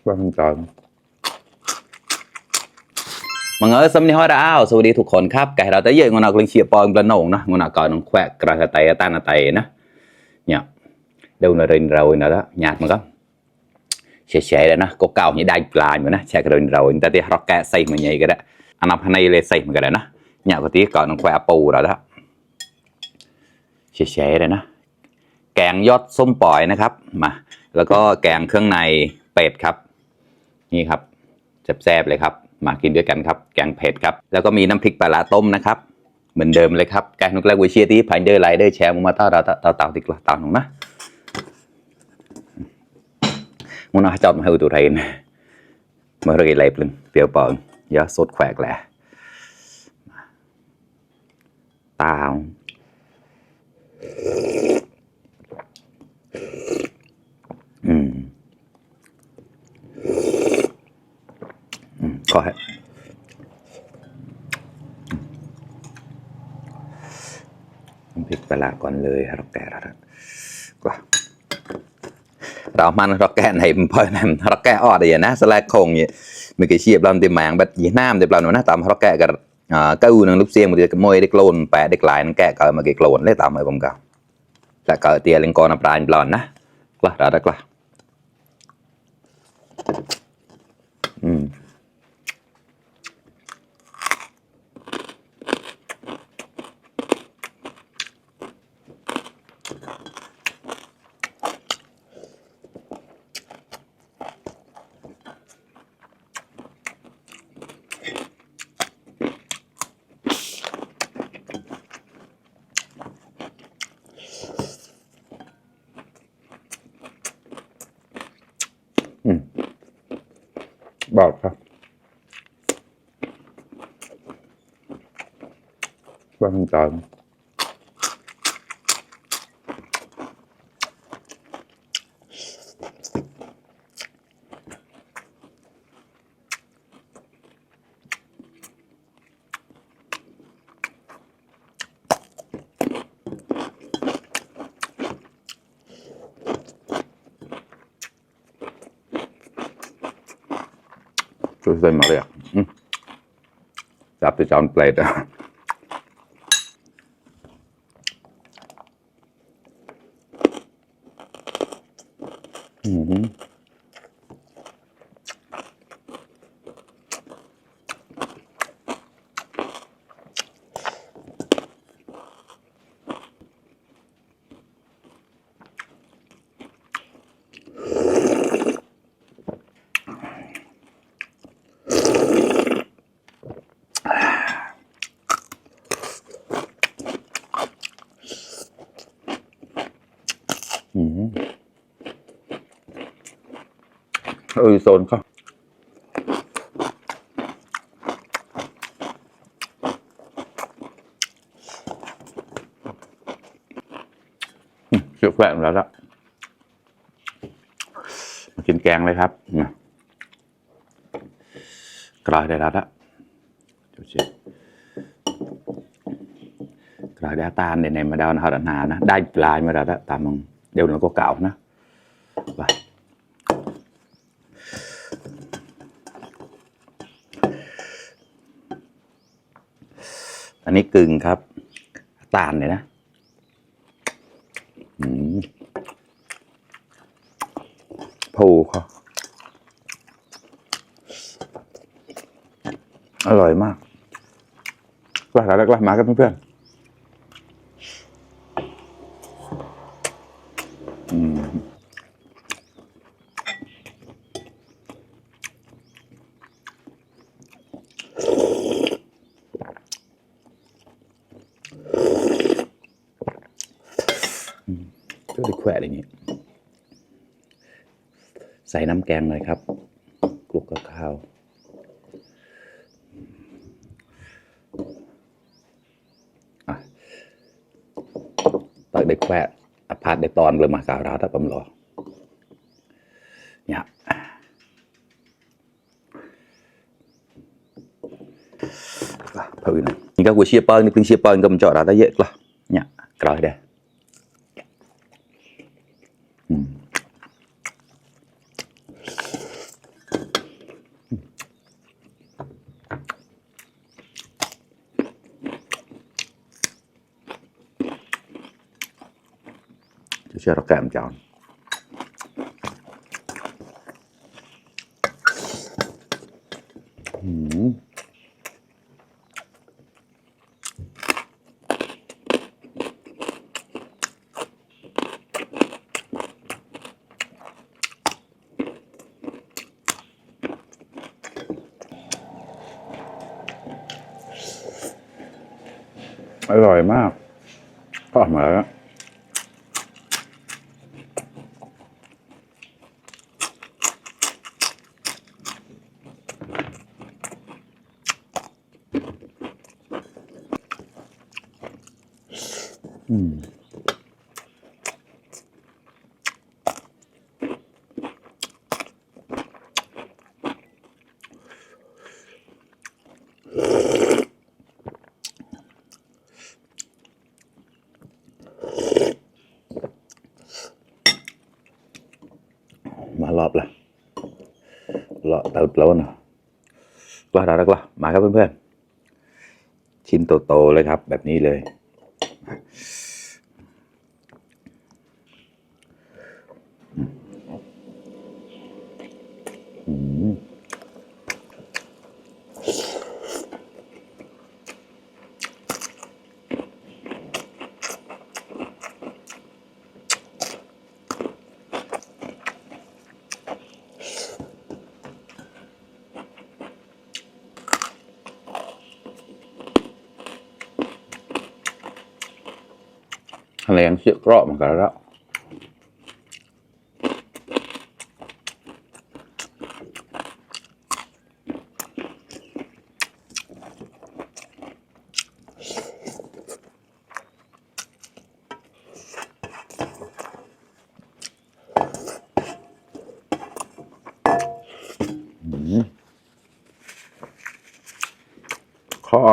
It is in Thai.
ว่ามันก่อนมังเออสำนีฮอดาวสวัสดีทุกคนครับไก่เราแต่เยอะงอนเอากลิงเชียปองกระหน่งนะงอนเอาก่อนน้องแควกกระไตตาหน้าไตนะเนี่ยเดี๋ยวเราเนาะnhạt mà có sẽ đấy nó có cao như đai pla mà nó sẽ rồi người ta thì rock kẹ xây mà nhảy cái đó anh học này lên xây mà cái đó nó nhạt có tí còn nó khoeปูrồi đó sẽ đấy nó แกงยอดส้มปล่อยนะครับมาแล้วก็แกงเครื่องในเป็ดครับนี่ครับแซ่บๆเลยครับมากินด้วยกันครับแกงเผ็ดครับแล้วก็มีน้ำพริกปลาร้าต้มนะครับเหมือนเดิมเลยครับแกงนุกแรกวิเชียที่ผ่านเดอร์ไลเดอร์แชร์มาต่อติดละต่อหนุ่มนะmuốn nói cho hơi tụi thầy mới rồi lẹp lên tiêu bẩn do sốt khỏe lẹ tao có hết biết phải là con lười hay kẻ đó quáเรามันรักแกในพอนั่นรักแกอ้อเดียนะสแลกคงเนี่ยมีกี่เชียบเราเต็มแมงแบบยีน้ำเต็มเราหนูนะตามรักแกกับกู้หนึ่งลูกเสียงมันจะมวยได้โกลนแปะได้กลายนั่นแกก็มาเกี่ยโกลนได้ตามไปผมก็แต่ก็เตียเล่นกอนปลายปลอนนะกล้าได้กล้าบอกครับว่ามันก่อนช่วยใส่มาเลยอ่ะจับตัวจอนเปลดอ่ะโซนเขาเชื่อแฝงแล้วละมากินแกงเลยครับกลายได้แล้วละกลายได้ตาในมาดาวนานานะได้ปลายมาแล้วละตามมึงเดี๋ยวเราก็เก่านะไปอันนี้กึ่งครับตาลเลยนะผูเขาอร่อยมากกล้าแล้วกล้ามากันเพื่อนช่วยแขวะอย่างนี้ใส่น้ำแกงหน่อยครับคลุกกับข้าวตักได้แขวะพาดได้ตอนเลยมาสาวร้าถ้าผมรอเนี่ยเพิ่มนี่ก็หัวเชียร์เปิ้ลนี่เพิ่งเชียร์เปิ้ลก็มันเจาะร้าได้เยอะกว่าเนี่ยกลอยได้ cho nó kèm chọnอร่อยมากทอดมาแล้วมารอบละเลาะเติบแล้วเนาะว่าเราแล้วก็มาครับเพื่อนๆชิ้นโตๆเลยครับแบบนี้เลยอะไรยังเชื่อรอบเหมือนกันแล้วข้อ